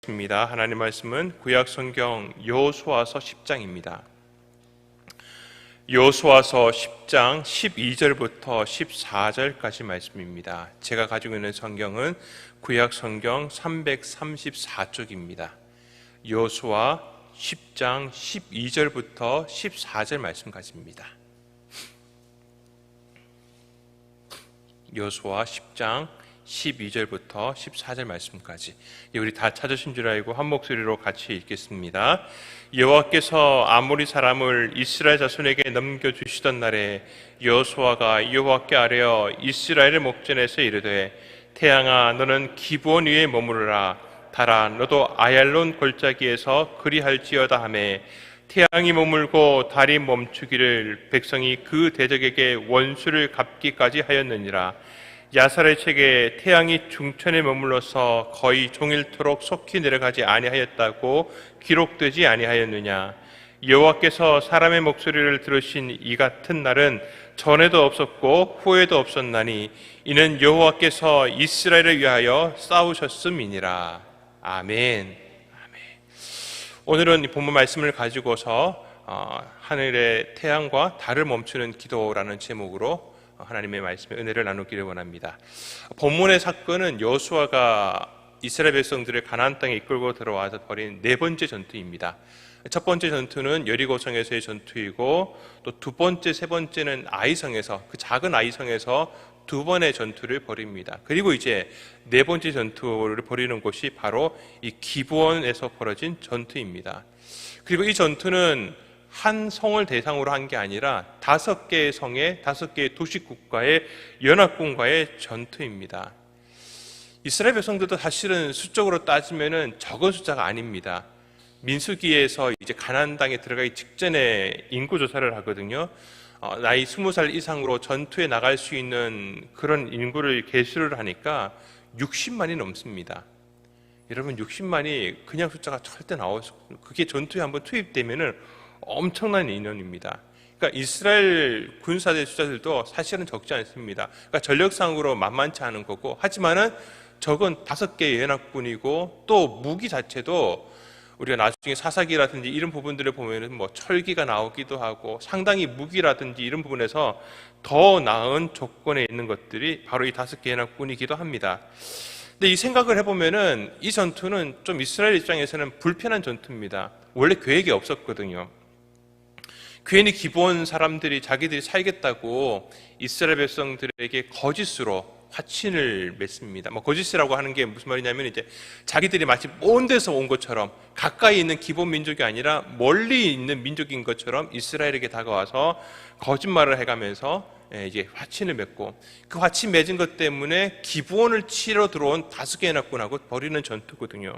입니다. 하나님 말씀은 구약 성경 여호수아서 10장입니다. 여호수아서 10장 12절부터 14절까지 말씀입니다. 제가 가지고 있는 성경은 구약 성경 334쪽입니다. 여호수아 10장 12절부터 14절 말씀까지입니다. 여호수아 10장 12절부터 14절 말씀까지 우리 다 찾으신 줄 알고 한 목소리로 같이 읽겠습니다. 여호와께서 아모리 사람을 이스라엘 자손에게 넘겨주시던 날에 여호수아가 여호와께 아뢰어 이스라엘의 목전에서 이르되 태양아 너는 기브온 위에 머무르라 달아 너도 아얄론 골짜기에서 그리할지어다 하매 태양이 머물고 달이 멈추기를 백성이 그 대적에게 원수를 갚기까지 하였느니라. 야살의 책에 태양이 중천에 머물러서 거의 종일토록 속히 내려가지 아니하였다고 기록되지 아니하였느냐. 여호와께서 사람의 목소리를 들으신 이 같은 날은 전에도 없었고 후에도 없었나니 이는 여호와께서 이스라엘을 위하여 싸우셨음이니라. 아멘. 오늘은 이 본문 말씀을 가지고서 하늘의 태양과 달을 멈추는 기도라는 제목으로 하나님의 말씀의 은혜를 나누기를 원합니다. 본문의 사건은 여호수아가 이스라엘 백성들을 가나안 땅에 이끌고 들어와서 벌인 네 번째 전투입니다. 첫 번째 전투는 여리고성에서의 전투이고 또 두 번째, 세 번째는 아이성에서, 그 작은 아이성에서 두 번의 전투를 벌입니다. 그리고 이제 네 번째 전투를 벌이는 곳이 바로 이 기브온에서 벌어진 전투입니다. 그리고 이 전투는 한 성을 대상으로 한 게 아니라 5개의 성의 5개의 도시국가의 연합군과의 전투입니다. 이스라엘 백성들도 사실은 수적으로 따지면은 적은 숫자가 아닙니다. 민수기에서 이제 가나안 땅에 들어가기 직전에 인구 조사를 하거든요. 나이 20살 이상으로 전투에 나갈 수 있는 그런 인구를 계수를 하니까 60만이 넘습니다. 여러분 60만이 그냥 숫자가 절대 나올 수 없어요. 그게 전투에 한번 투입되면은 엄청난 인원입니다. 그러니까 이스라엘 군사대 숫자들도 사실은 적지 않습니다. 그러니까 전력상으로 만만치 않은 거고, 하지만은 적은 5개의 연합군이고 또 무기 자체도 우리가 나중에 사사기라든지 이런 부분들을 보면은 뭐 철기가 나오기도 하고 상당히 무기라든지 이런 부분에서 더 나은 조건에 있는 것들이 바로 이 5개 연합군이기도 합니다. 근데 이 생각을 해보면은 이 전투는 좀 이스라엘 입장에서는 불편한 전투입니다. 원래 계획이 없었거든요. 괜히 기브온 사람들이 자기들이 살겠다고 이스라엘 백성들에게 거짓으로 화친을 맺습니다. 거짓이라고 하는 게 무슨 말이냐면 이제 자기들이 마치 먼 데서 온 것처럼, 가까이 있는 기브온 민족이 아니라 멀리 있는 민족인 것처럼 이스라엘에게 다가와서 거짓말을 해가면서 이제 화친을 맺고, 그 화친 맺은 것 때문에 기브온을 치러 들어온 5개 연합군하고 벌이는 전투거든요.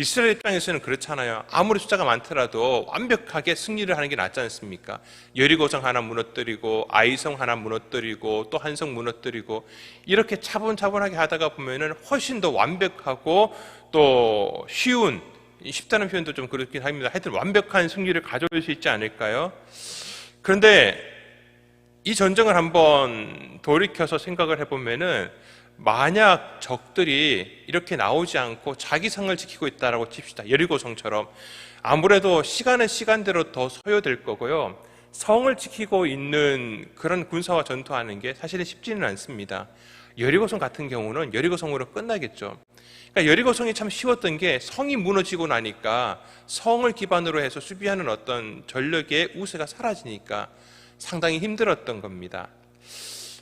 이스라엘 입장에서는 그렇잖아요. 아무리 숫자가 많더라도 완벽하게 승리를 하는 게 낫지 않습니까? 여리고성 하나 무너뜨리고 아이성 하나 무너뜨리고 또 한 성 무너뜨리고 이렇게 차분차분하게 하다가 보면은 훨씬 더 완벽하고 또 쉽다는 표현도 좀 그렇긴 합니다. 하여튼 완벽한 승리를 가져올 수 있지 않을까요? 그런데 이 전쟁을 한번 돌이켜서 생각을 해보면은 만약 적들이 이렇게 나오지 않고 자기 성을 지키고 있다라고 칩시다. 여리고성처럼 아무래도 시간은 시간대로 더 소요될 거고요. 성을 지키고 있는 그런 군사와 전투하는 게 사실은 쉽지는 않습니다. 여리고성 같은 경우는 여리고성으로 끝나겠죠. 그러니까 여리고성이 참 쉬웠던 게 성이 무너지고 나니까 성을 기반으로 해서 수비하는 어떤 전력의 우세가 사라지니까 상당히 힘들었던 겁니다.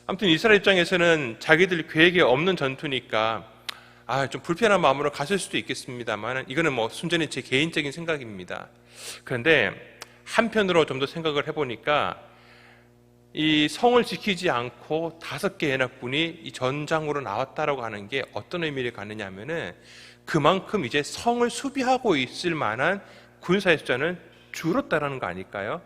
아무튼 이스라엘 입장에서는 자기들 계획에 없는 전투니까 좀 불편한 마음으로 갔을 수도 있겠습니다만, 이거는 순전히 제 개인적인 생각입니다. 그런데 한편으로 좀 더 생각을 해보니까 이 성을 지키지 않고 5개 연합군이 이 전장으로 나왔다라고 하는 게 어떤 의미를 갖느냐 하면은 그만큼 이제 성을 수비하고 있을 만한 군사의 숫자는 줄었다라는 거 아닐까요?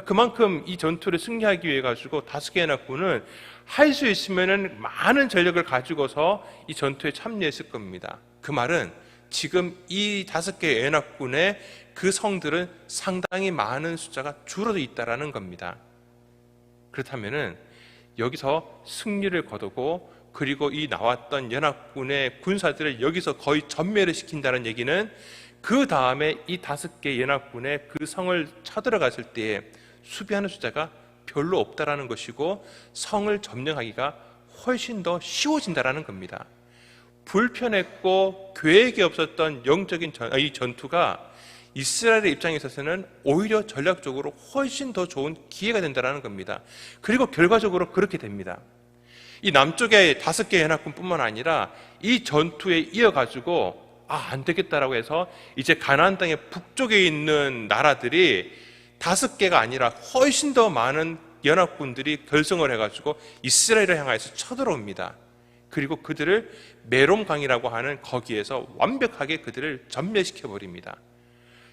그만큼 이 전투를 승리하기 위해 가지고 5개 연합군은 할 수 있으면은 많은 전력을 가지고서 이 전투에 참여했을 겁니다. 그 말은 지금 이 5개 연합군의 그 성들은 상당히 많은 숫자가 줄어져 있다라는 겁니다. 그렇다면은 여기서 승리를 거두고 그리고 이 나왔던 연합군의 군사들을 여기서 거의 전멸을 시킨다는 얘기는 그 다음에 이 5개 연합군의 그 성을 쳐들어갔을 때에 수비하는 숫자가 별로 없다라는 것이고 성을 점령하기가 훨씬 더 쉬워진다라는 겁니다. 불편했고 계획이 없었던 영적인 이 전투가 이스라엘의 입장에 있어서는 오히려 전략적으로 훨씬 더 좋은 기회가 된다는 겁니다. 그리고 결과적으로 그렇게 됩니다. 이 남쪽의 5개 연합군뿐만 아니라 이 전투에 이어가지고 안 되겠다라고 해서 이제 가나안 땅의 북쪽에 있는 나라들이 5개가 아니라 훨씬 더 많은 연합군들이 결성을 해가지고 이스라엘을 향해서 쳐들어옵니다. 그리고 그들을 메롬강이라고 하는 거기에서 완벽하게 그들을 전멸시켜 버립니다.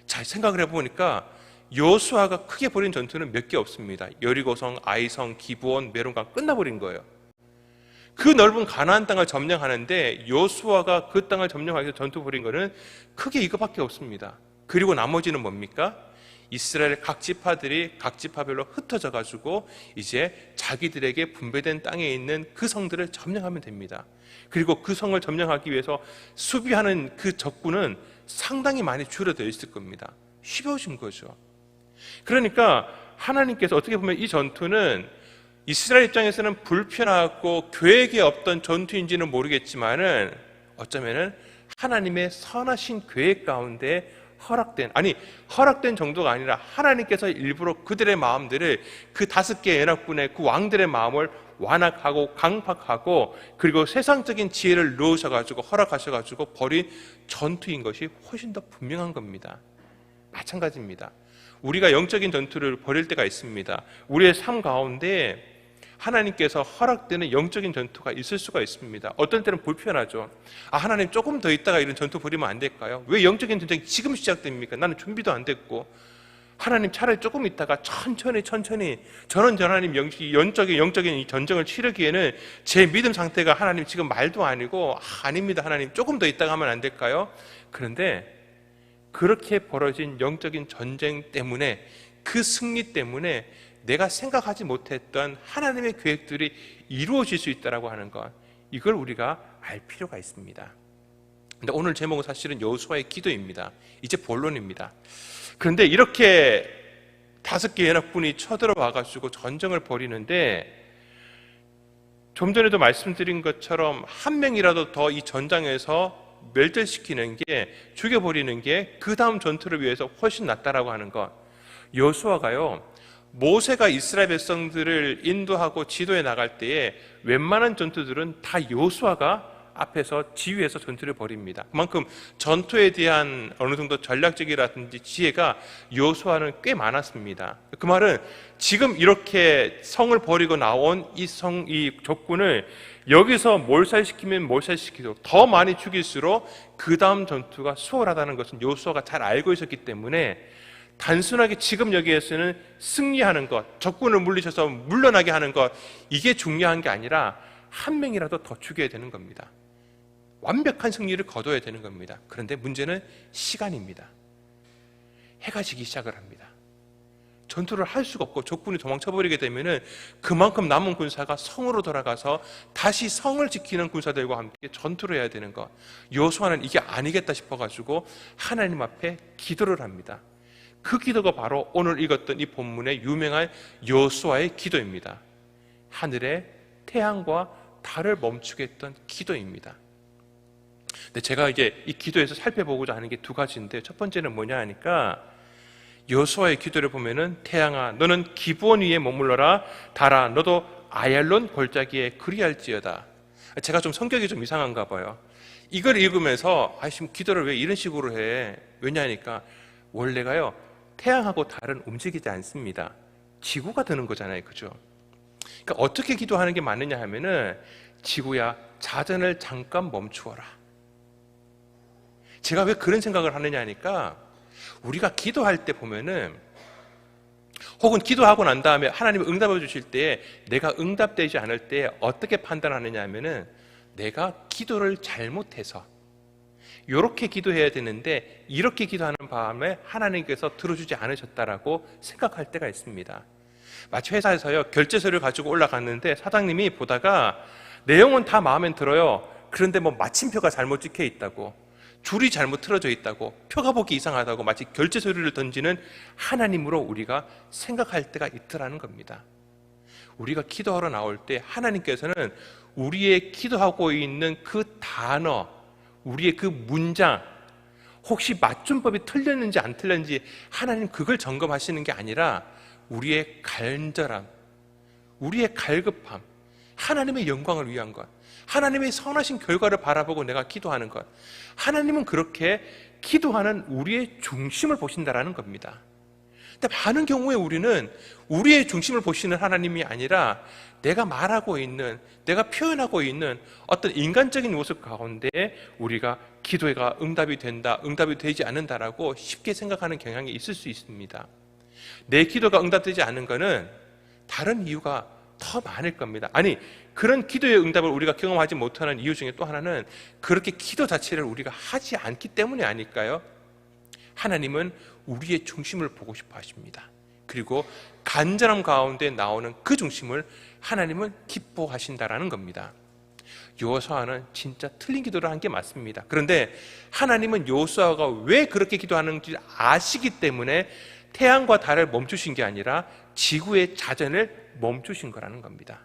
자, 생각을 해보니까 여호수아가 크게 벌인 전투는 몇 개 없습니다. 여리고성, 아이성, 기브온, 메론강 끝나버린 거예요. 그 넓은 가나안 땅을 점령하는데 여호수아가 그 땅을 점령하기 위해서 전투 벌인 거는 크게 이거밖에 없습니다. 그리고 나머지는 뭡니까? 이스라엘 각 지파들이 각 지파별로 흩어져 가지고 이제 자기들에게 분배된 땅에 있는 그 성들을 점령하면 됩니다. 그리고 그 성을 점령하기 위해서 수비하는 그 적군은 상당히 많이 줄어들어 있을 겁니다. 쉬워진 거죠. 그러니까 하나님께서 어떻게 보면 이 전투는 이스라엘 입장에서는 불편하고 계획이 없던 전투인지는 모르겠지만은 어쩌면은 하나님의 선하신 계획 가운데 허락된 정도가 아니라 하나님께서 일부러 그들의 마음들을 그 5개 연합군의 그 왕들의 마음을 완악하고 강팍하고 그리고 세상적인 지혜를 넣으셔가지고 허락하셔가지고 벌인 전투인 것이 훨씬 더 분명한 겁니다. 마찬가지입니다. 우리가 영적인 전투를 벌일 때가 있습니다. 우리의 삶 가운데 하나님께서 허락되는 영적인 전투가 있을 수가 있습니다. 어떤 때는 불편하죠. 하나님 조금 더 있다가 이런 전투 벌이면 안 될까요? 왜 영적인 전쟁이 지금 시작됩니까? 나는 준비도 안 됐고. 하나님 차라리 조금 있다가 천천히 저는 하나님 영적인 이 전쟁을 치르기에는 제 믿음 상태가 하나님 지금 말도 아니고 아닙니다. 하나님 조금 더 있다가 하면 안 될까요? 그런데 그렇게 벌어진 영적인 전쟁 때문에 그 승리 때문에 내가 생각하지 못했던 하나님의 계획들이 이루어질 수 있다라고 하는 것, 이걸 우리가 알 필요가 있습니다. 근데 오늘 제목은 사실은 여호수아의 기도입니다. 이제 본론입니다. 그런데 이렇게 5개 연합군이 쳐들어와가지고 전쟁을 벌이는데 좀 전에도 말씀드린 것처럼 한 명이라도 더 이 전장에서 멸절시키는 게, 죽여버리는 게 그 다음 전투를 위해서 훨씬 낫다라고 하는 것. 여호수아가요, 모세가 이스라엘 백성들을 인도하고 지도해 나갈 때에 웬만한 전투들은 다 여호수아가 앞에서 지휘해서 전투를 벌입니다. 그만큼 전투에 대한 어느 정도 전략적이라든지 지혜가 여호수아는 꽤 많았습니다. 그 말은 지금 이렇게 성을 버리고 나온 이 적군을 여기서 몰살시키면 몰살시키도록 더 많이 죽일수록 그 다음 전투가 수월하다는 것은 여호수아가 잘 알고 있었기 때문에 단순하게 지금 여기에서는 승리하는 것, 적군을 물리쳐서 물러나게 하는 것, 이게 중요한 게 아니라 한 명이라도 더 죽여야 되는 겁니다. 완벽한 승리를 거둬야 되는 겁니다. 그런데 문제는 시간입니다. 해가 지기 시작을 합니다. 전투를 할 수가 없고 적군이 도망쳐버리게 되면은 그만큼 남은 군사가 성으로 돌아가서 다시 성을 지키는 군사들과 함께 전투를 해야 되는 것. 여호수아는 이게 아니겠다 싶어가지고 하나님 앞에 기도를 합니다. 그 기도가 바로 오늘 읽었던 이 본문의 유명한 여호수아의 기도입니다. 하늘의 태양과 달을 멈추게 했던 기도입니다. 근데 제가 이제 이 기도에서 살펴보고자 하는 게 2가지인데, 첫 번째는 뭐냐 하니까 여호수아의 기도를 보면은 태양아 너는 기브온 위에 머물러라, 달아 너도 아얄론 골짜기에 그리할지어다. 제가 좀 성격이 좀 이상한가 봐요. 이걸 읽으면서 지금 기도를 왜 이런 식으로 해? 왜냐하니까 원래가요, 태양하고 달은 움직이지 않습니다. 지구가 드는 거잖아요, 그죠? 그러니까 어떻게 기도하는 게 맞느냐 하면은, 지구야 자전을 잠깐 멈추어라. 제가 왜 그런 생각을 하느냐 하니까, 우리가 기도할 때 보면은, 혹은 기도하고 난 다음에 하나님이 응답해 주실 때 내가 응답되지 않을 때 어떻게 판단하느냐 하면은, 내가 기도를 잘못해서 이렇게 기도해야 되는데 이렇게 기도하는 바람에 하나님께서 들어주지 않으셨다라고 생각할 때가 있습니다. 마치 회사에서요, 결제서를 가지고 올라갔는데 사장님이 보다가 내용은 다 마음에 들어요. 그런데 뭐 마침표가 잘못 찍혀 있다고, 줄이 잘못 틀어져 있다고, 표가 보기 이상하다고 마치 결제 서류를 던지는 하나님으로 우리가 생각할 때가 있더라는 겁니다. 우리가 기도하러 나올 때 하나님께서는 우리의 기도하고 있는 그 단어, 우리의 그 문장, 혹시 맞춤법이 틀렸는지 안 틀렸는지 하나님 그걸 점검하시는 게 아니라 우리의 간절함, 우리의 갈급함, 하나님의 영광을 위한 것, 하나님의 선하신 결과를 바라보고 내가 기도하는 것, 하나님은 그렇게 기도하는 우리의 중심을 보신다라는 겁니다. 근데 많은 경우에 우리는 우리의 중심을 보시는 하나님이 아니라 내가 말하고 있는, 내가 표현하고 있는 어떤 인간적인 모습 가운데 우리가 기도가 응답이 된다, 응답이 되지 않는다라고 쉽게 생각하는 경향이 있을 수 있습니다. 내 기도가 응답되지 않는 것은 다른 이유가 더 많을 겁니다. 아니, 그런 기도의 응답을 우리가 경험하지 못하는 이유 중에 또 하나는 그렇게 기도 자체를 우리가 하지 않기 때문이 아닐까요? 하나님은 우리의 중심을 보고 싶어 하십니다. 그리고 간절함 가운데 나오는 그 중심을 하나님은 기뻐하신다라는 겁니다. 여호수아는 진짜 틀린 기도를 한 게 맞습니다. 그런데 하나님은 여호수아가 왜 그렇게 기도하는지 아시기 때문에 태양과 달을 멈추신 게 아니라 지구의 자전을 멈추신 거라는 겁니다.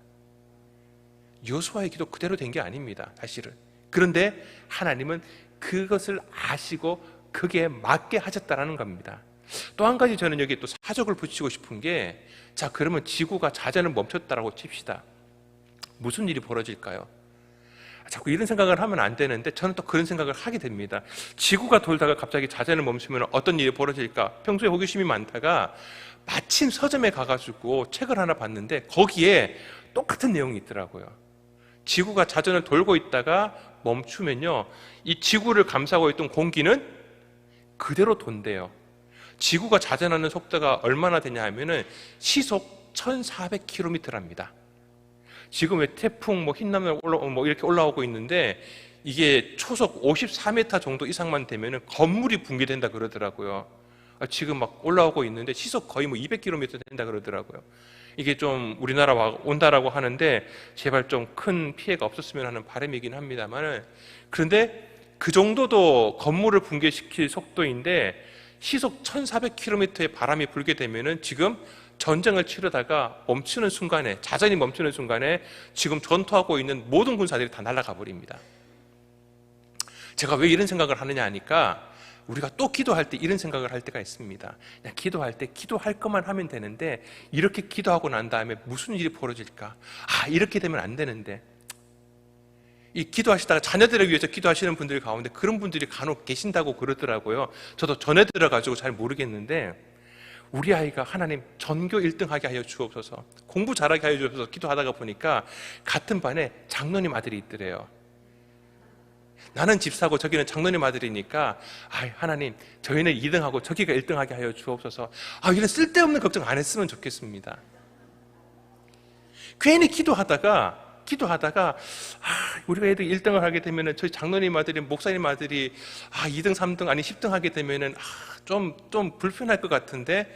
여호수아의 기도 그대로 된 게 아닙니다, 사실은. 그런데 하나님은 그것을 아시고 그게 맞게 하셨다라는 겁니다. 또 한 가지 저는 여기 또 사족을 붙이고 싶은 게, 자, 그러면 지구가 자전을 멈췄다라고 칩시다. 무슨 일이 벌어질까요? 자꾸 이런 생각을 하면 안 되는데 저는 또 그런 생각을 하게 됩니다. 지구가 돌다가 갑자기 자전을 멈추면 어떤 일이 벌어질까? 평소에 호기심이 많다가 마침 서점에 가가지고 책을 하나 봤는데 거기에 똑같은 내용이 있더라고요. 지구가 자전을 돌고 있다가 멈추면요, 이 지구를 감싸고 있던 공기는 그대로 돈대요. 지구가 자전하는 속도가 얼마나 되냐 하면은 시속 1400km랍니다. 지금 왜 태풍, 흰남노 이렇게 올라오고 있는데 이게 초속 54m 정도 이상만 되면은 건물이 붕괴된다 그러더라고요. 지금 막 올라오고 있는데 시속 거의 200km 된다 그러더라고요. 이게 좀 우리나라 온다라고 하는데 제발 좀 큰 피해가 없었으면 하는 바람이긴 합니다만, 그런데 그 정도도 건물을 붕괴시킬 속도인데 시속 1400km의 바람이 불게 되면은 지금 전쟁을 치르다가 멈추는 순간에, 자전이 멈추는 순간에 지금 전투하고 있는 모든 군사들이 다 날아가 버립니다. 제가 왜 이런 생각을 하느냐 하니까 우리가 또 기도할 때 이런 생각을 할 때가 있습니다. 그냥 기도할 때 기도할 것만 하면 되는데 이렇게 기도하고 난 다음에 무슨 일이 벌어질까? 이렇게 되면 안 되는데. 이 기도하시다가 자녀들을 위해서 기도하시는 분들 가운데 그런 분들이 간혹 계신다고 그러더라고요. 저도 전에 들어가지고 잘 모르겠는데, 우리 아이가 하나님 전교 1등 하게 하여 주옵소서, 공부 잘하게 하여 주옵소서 기도하다가 보니까 같은 반에 장로님 아들이 있더래요. 나는 집사고 저기는 장로님 아들이니까 하나님 저희는 2등하고 저기가 1등하게 하여 주옵소서. 이런 쓸데없는 걱정 안 했으면 좋겠습니다. 괜히 기도하다가 우리가 애들 1등을 하게 되면은 저희 장로님 아들이, 목사님 아들이 2등 3등 아니 10등 하게 되면은 좀 불편할 것 같은데,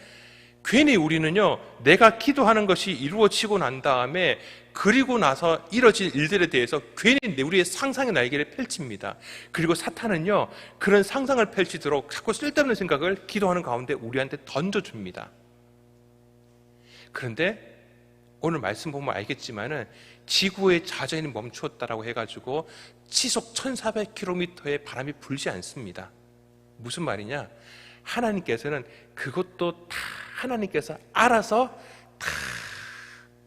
괜히 우리는요, 내가 기도하는 것이 이루어지고 난 다음에 그리고 나서 이뤄질 일들에 대해서 괜히 우리의 상상의 날개를 펼칩니다. 그리고 사탄은요, 그런 상상을 펼치도록 자꾸 쓸데없는 생각을 기도하는 가운데 우리한테 던져줍니다. 그런데 오늘 말씀 보면 알겠지만은 지구의 자전이 멈추었다라고 해가지고 시속 1400km의 바람이 불지 않습니다. 무슨 말이냐? 하나님께서는 그것도 다 하나님께서 알아서 다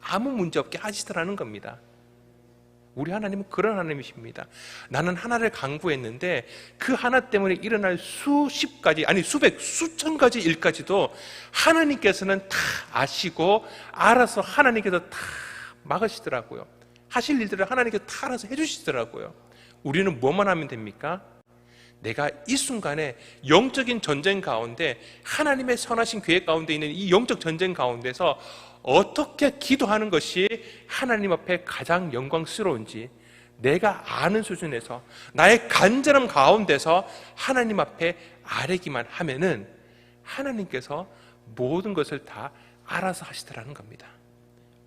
아무 문제 없게 하시더라는 겁니다. 우리 하나님은 그런 하나님이십니다. 나는 하나를 강구했는데 그 하나 때문에 일어날 수십 가지, 아니 수백, 수천 가지 일까지도 하나님께서는 다 아시고 알아서 하나님께서 다 막으시더라고요. 하실 일들을 하나님께서 다 알아서 해주시더라고요. 우리는 뭐만 하면 됩니까? 내가 이 순간에 영적인 전쟁 가운데, 하나님의 선하신 계획 가운데 있는 이 영적 전쟁 가운데서 어떻게 기도하는 것이 하나님 앞에 가장 영광스러운지 내가 아는 수준에서 나의 간절함 가운데서 하나님 앞에 아뢰기만 하면은 하나님께서 모든 것을 다 알아서 하시더라는 겁니다.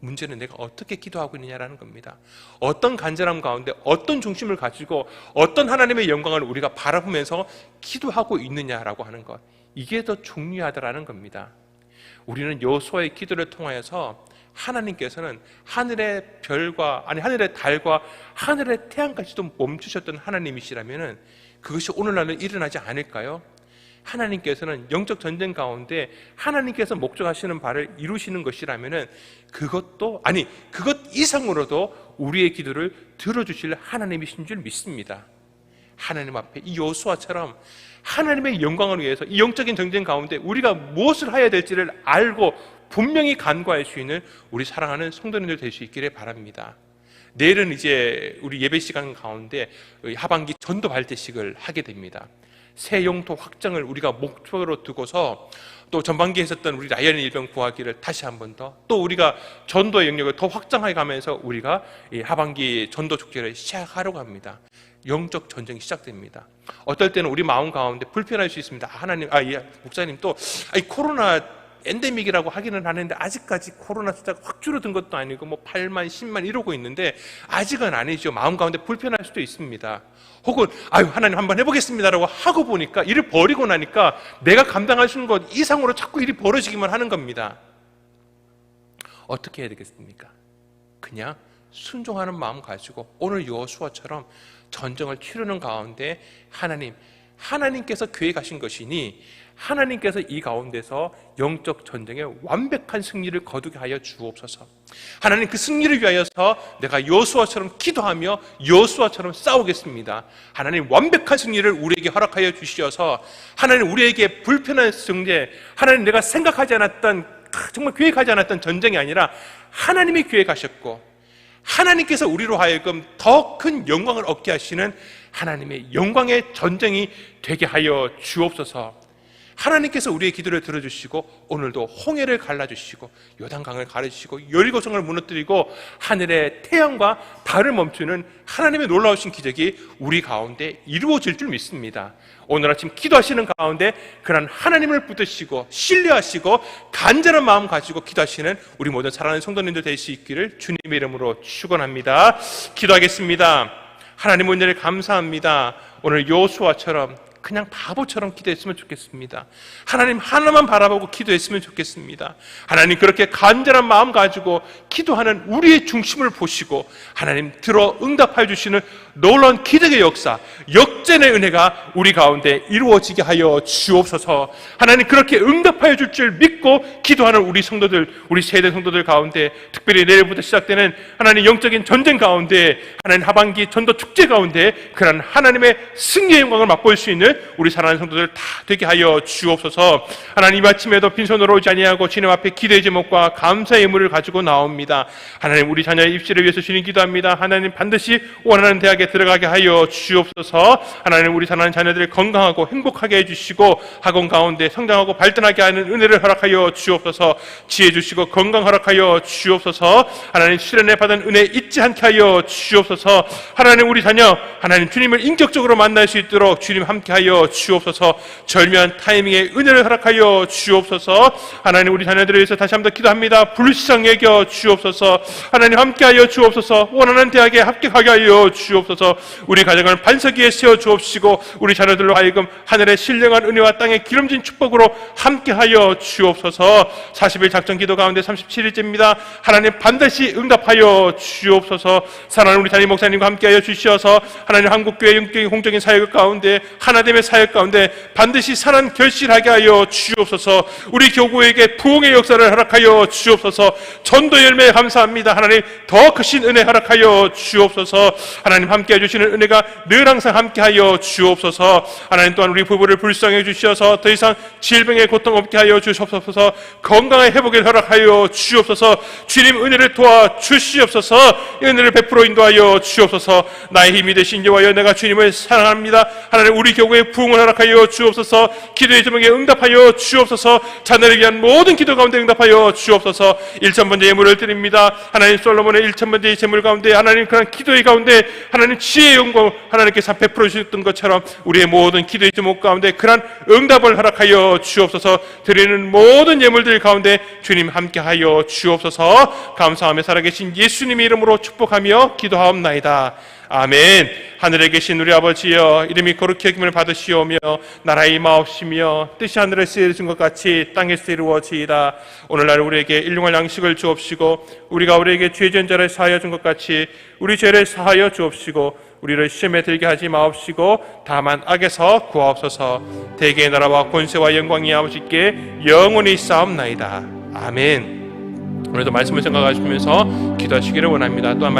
문제는 내가 어떻게 기도하고 있느냐라는 겁니다. 어떤 간절함 가운데 어떤 중심을 가지고 어떤 하나님의 영광을 우리가 바라보면서 기도하고 있느냐라고 하는 것, 이게 더 중요하다라는 겁니다. 우리는 여호수아의 기도를 통하여서 하나님께서는 하늘의 별과 하늘의 달과 하늘의 태양까지도 멈추셨던 하나님이시라면은 그것이 오늘날은 일어나지 않을까요? 하나님께서는 영적 전쟁 가운데 하나님께서 목적하시는 바를 이루시는 것이라면은 그것 이상으로도 우리의 기도를 들어주실 하나님이신 줄 믿습니다. 하나님 앞에 이 여호수아처럼 하나님의 영광을 위해서 이 영적인 전쟁 가운데 우리가 무엇을 해야 될지를 알고 분명히 간구할 수 있는 우리 사랑하는 성도님들 될 수 있기를 바랍니다. 내일은 이제 우리 예배 시간 가운데 하반기 전도 발대식을 하게 됩니다. 새 영토 확장을 우리가 목표로 두고서 또 전반기에 있었던 우리 라이언 일병 구하기를 다시 한 번 더, 또 우리가 전도의 영역을 더 확장해 가면서 우리가 이 하반기 전도 축제를 시작하려고 합니다. 영적 전쟁이 시작됩니다. 어떨 때는 우리 마음 가운데 불편할 수 있습니다. 하나님, 목사님 또 코로나 엔데믹이라고 하기는 하는데 아직까지 코로나 숫자가 확 줄어든 것도 아니고 8만, 10만 이러고 있는데 아직은 아니죠. 마음 가운데 불편할 수도 있습니다. 혹은 하나님 한번 해보겠습니다라고 하고 보니까 일을 버리고 나니까 내가 감당할 수 있는 것 이상으로 자꾸 일이 벌어지기만 하는 겁니다. 어떻게 해야 되겠습니까? 그냥 순종하는 마음 가지고 오늘 여호수아처럼 전쟁을 치르는 가운데 하나님께서 계획하신 것이니 하나님께서 이 가운데서 영적 전쟁에 완벽한 승리를 거두게 하여 주옵소서. 하나님, 그 승리를 위하여서 내가 여호수아처럼 기도하며 여호수아처럼 싸우겠습니다. 하나님, 완벽한 승리를 우리에게 허락하여 주시어서 하나님, 우리에게 불편한 승리, 하나님, 내가 생각하지 않았던, 정말 계획하지 않았던 전쟁이 아니라 하나님이 계획하셨고 하나님께서 우리로 하여금 더 큰 영광을 얻게 하시는 하나님의 영광의 전쟁이 되게 하여 주옵소서. 하나님께서 우리의 기도를 들어주시고 오늘도 홍해를 갈라주시고 요단강을 가르치시고 여리고성을 무너뜨리고 하늘의 태양과 달을 멈추는 하나님의 놀라우신 기적이 우리 가운데 이루어질 줄 믿습니다. 오늘 아침 기도하시는 가운데 그런 하나님을 붙드시고 신뢰하시고 간절한 마음 가지고 기도하시는 우리 모든 사랑하는 성도님들 될 수 있기를 주님의 이름으로 축원합니다. 기도하겠습니다. 하나님 은혜를 감사합니다. 오늘 여호수아처럼 그냥 바보처럼 기도했으면 좋겠습니다. 하나님 하나만 바라보고 기도했으면 좋겠습니다. 하나님, 그렇게 간절한 마음 가지고 기도하는 우리의 중심을 보시고 하나님 들어 응답해 주시는 놀라운 기적의 역사, 역전의 은혜가 우리 가운데 이루어지게 하여 주옵소서. 하나님, 그렇게 응답하여 줄 줄 믿고 기도하는 우리 성도들, 우리 세대 성도들 가운데, 특별히 내일부터 시작되는 하나님 영적인 전쟁 가운데, 하나님 하반기 전도 축제 가운데 그런 하나님의 승리의 영광을 맛볼 수 있는 우리 사랑하는 성도들 다 되게 하여 주옵소서. 하나님, 아침에도 빈손으로 오지 아니하고 주님 앞에 기도의 제목과 감사의 의무를 가지고 나옵니다. 하나님, 우리 자녀의 입시를 위해서 주님 기도합니다. 하나님, 반드시 원하는 대학에 들어가게 하여 주옵소서. 하나님, 우리 사랑하는 자녀들을 건강하고 행복하게 해주시고 학원 가운데 성장하고 발전하게 하는 은혜를 허락하여 주옵소서. 지혜 주시고 건강 허락하여 주옵소서. 하나님, 수련회 받은 은혜 잊지 않게 하여 주옵소서. 하나님, 우리 자녀 하나님 주님을 인격적으로 만날 수 있도록 주님 함께하여 주옵소서. 절묘한 타이밍에 은혜를 허락하여 주옵소서. 하나님, 우리 자녀들을 위해서 다시 한번 기도합니다. 불쌍히 여겨 주옵소서. 하나님, 함께하여 주옵소서. 원하는 대학에 합격하게 하여 주옵소서. 우리 가정을 반석 위에 세워 주옵시고 우리 자녀들로 하여금 하늘의 신령한 은혜와 땅의 기름진 축복으로 함께하여 주옵소서. 40일 작전 기도 가운데 37일째입니다. 하나님, 반드시 응답하여 주옵소서. 사랑하는 우리 담임 목사님과 함께하여 주시어서 하나님, 한국교회 영적인 공적인 사역 가운데 하나됨의 사역 가운데 반드시 선한 결실하게 하여 주옵소서. 우리 교구에게 부흥의 역사를 허락하여 주옵소서. 전도 열매 감사합니다. 하나님, 더 크신 은혜 허락하여 주옵소서. 하나님, 함께해 주시는 은혜가 늘 항상 함께하여 주옵소서. 하나님, 또한 우리 부부를 불쌍해 주시어서 더 이상 질병의 고통 없게 하여 주옵소서. 건강의 회복을 허락하여 주옵소서. 주님 은혜를 도와 주시옵소서. 은혜를 베풀어 인도하여 주옵소서. 나의 힘이 되신 여호와여, 내가 주님을 사랑합니다. 하나님, 우리 교회의 부흥을 허락하여 주옵소서. 기도의 제목에 응답하여 주옵소서. 자녀를 위한 모든 기도 가운데 응답하여 주옵소서. 1000번째 예물을 드립니다. 하나님, 솔로몬의 1000번째 제물 가운데 하나님, 그런 기도의 가운데 하나님 하나님 지혜의 영광 하나님께서 베풀어 주셨던 것처럼 우리의 모든 기도의 제목 가운데 그런 응답을 허락하여 주옵소서. 드리는 모든 예물들 가운데 주님 함께하여 주옵소서. 감사하며 살아계신 예수님의 이름으로 축복하며 기도하옵나이다. 아멘. 하늘에 계신 우리 아버지여, 이름이 거룩히 여김을 받으시오며 나라의 임하옵시며 뜻이 하늘에서 이루어진 것 같이 땅에서 이루어지이다. 오늘날 우리에게 일용할 양식을 주옵시고 우리가 우리에게 죄 지은 자를 사하여 준 것 같이 우리 죄를 사하여 주옵시고 우리를 시험에 들게 하지 마옵시고 다만 악에서 구하옵소서. 대개의 나라와 권세와 영광이 아버지께 영원히 쌓옵나이다. 아멘. 오늘도 말씀을 생각하시면서 기도하시기를 원합니다. 또한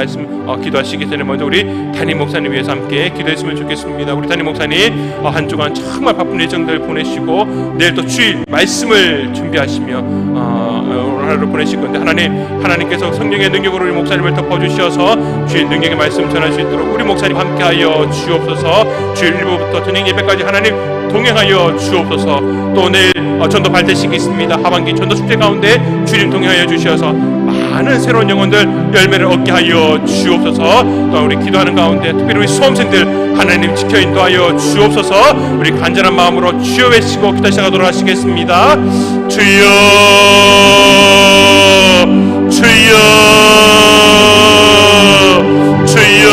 기도하시기 전에 먼저 우리 담임 목사님 위해서 함께 기도했으면 좋겠습니다. 우리 담임 목사님 한 주간 정말 바쁜 일정들 보내시고 내일 또 주일 말씀을 준비하시며 오늘 하루를 보내실 건데 하나님께서 성령의 능력으로 우리 목사님을 덮어주셔서 주일 능력의 말씀 전할 수 있도록 우리 목사님 함께하여 주옵소서. 주일 1부부터 저녁 예배까지 하나님 동행하여 주옵소서. 또 내일 전도 발대식이 있습니다. 하반기 전도 축제 가운데 주님 동행하여 주셔서 많은 새로운 영혼들 열매를 얻게 하여 주옵소서. 또 우리 기도하는 가운데 특별히 우리 수험생들 하나님 지켜 인도하여 주옵소서. 우리 간절한 마음으로 주여 외치고 기도 시작하도록 하시겠습니다. 주여 주여 주여.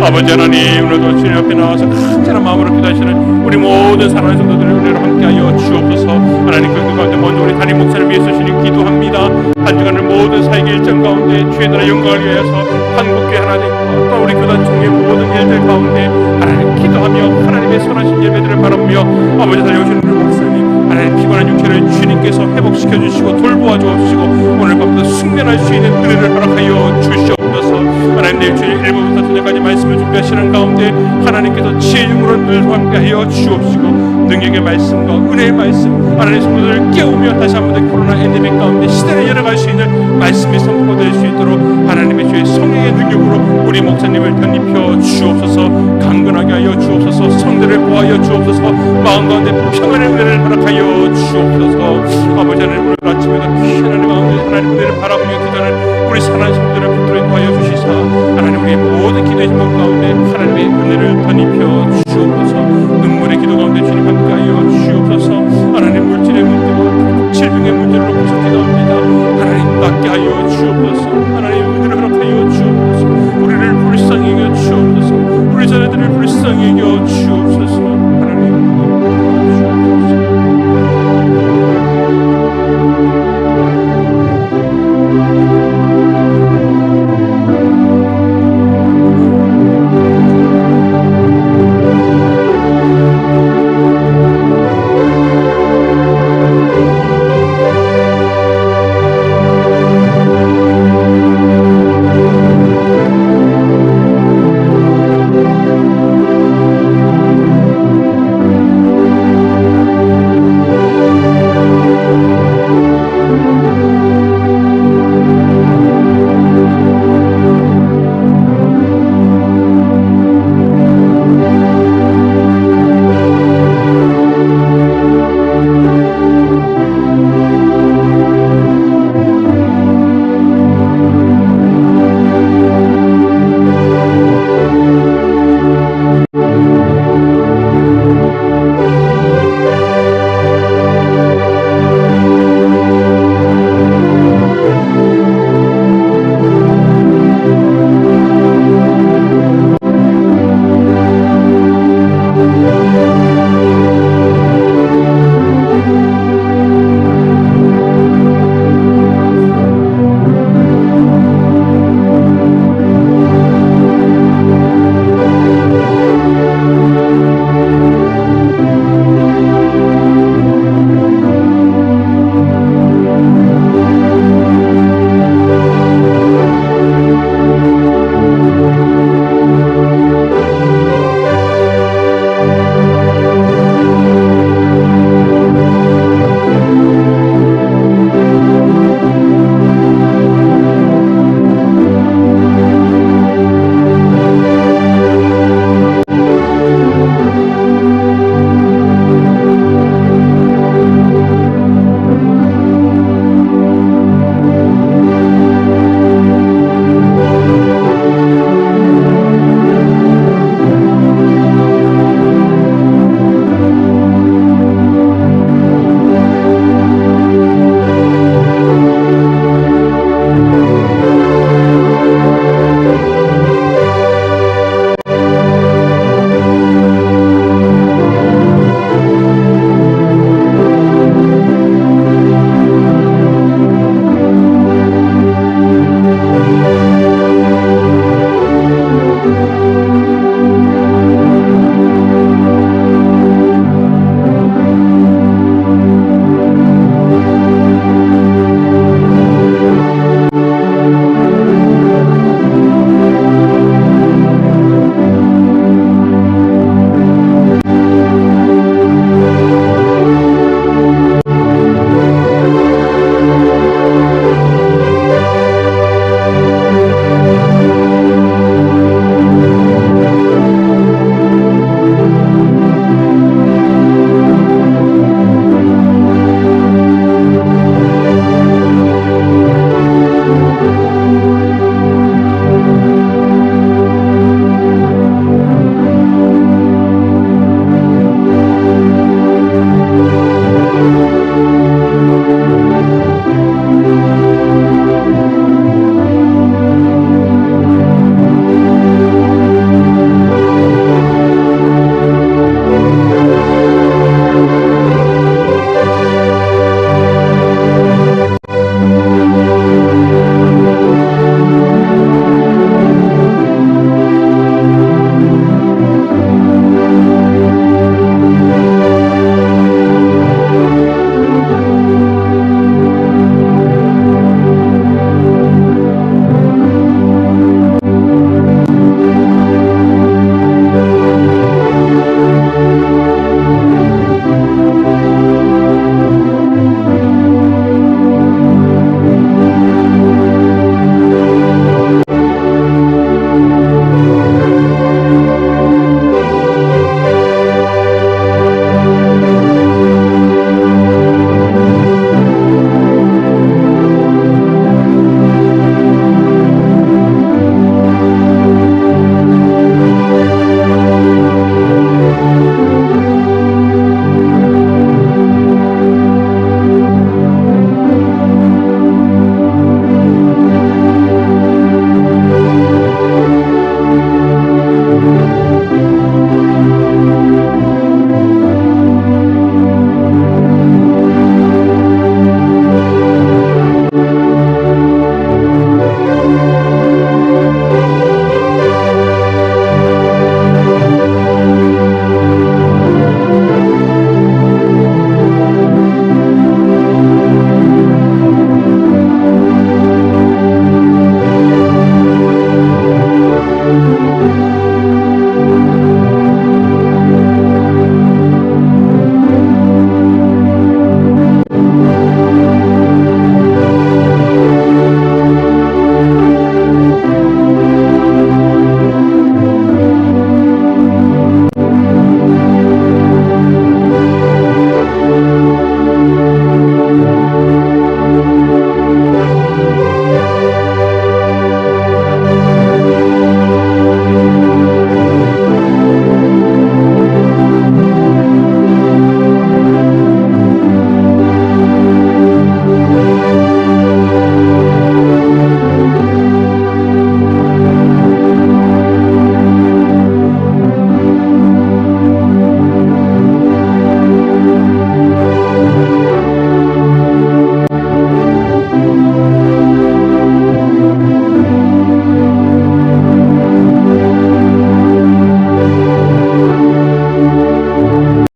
아버지 하나님, 오늘도 주님 앞에 나와서 간절한 마음으로 기도하시는 우리 모든 사랑하는 성도들을 은혜로 함께하여 주옵소서. 하나님 그 가운데 먼저 우리 담임 목사를 위해서 주님 기도합니다. 한 주간을 모든 사역의 일정 가운데 주의 나라 영광을 위하여서 한국교회 하나님 또 우리 교단 총회 모든 일들 가운데 하나님 기도하며 하나님의 선하신 예배들을 바라보며 아버지 살려오시는 우리 목사님 하나님 피곤한 육체를 주님께서 회복시켜 주시고 돌보아 주옵시고 오늘 밤도 숙면할 수 있는 은혜를 허락하여 주시옵소서. 하나님 내일 주일 1부부터 저녁까지 말씀을 준비하시는 가운데 하나님께서 지혜의 영으로 늘 함께하여 주옵시고 능력의 말씀과 은혜의 말씀 하나님의 성도들을 깨우며 다시 한번 코로나 엔데믹 가운데 시대를 열어갈 수 있는 말씀이 선포될 수 있도록 하나님의 주의 성령의 능력으로 우리 목사님을 덧입혀 주옵소서. 강건하게 하여 주옵소서. 성들을 보하여 주옵소서. 마음 가운데 평안의 은혜를 허락하여 주옵소서. 아버지 하나님 오늘 아침에도 귀한 하나님 가운데 하나님 은혜를 바라보며 기도하는 우리 사랑하는 성도들을 붙들어 도와여 주시사 하나님 우리의 모든 기도의 제목 가운데 하나님의 은혜를 덧입혀 주옵소서. 눈물의 기도 가운데 주님 함께하여 주옵소서. 하나님 물질의 문제와 질병의 문제를 놓고서 기도합니다. 하나님 낫게 하여 주옵소서. 하나님 은혜를 허락하여 주옵소서. 우리를 불쌍히 여겨 주옵소서. 우리 자녀들을 불쌍히 여겨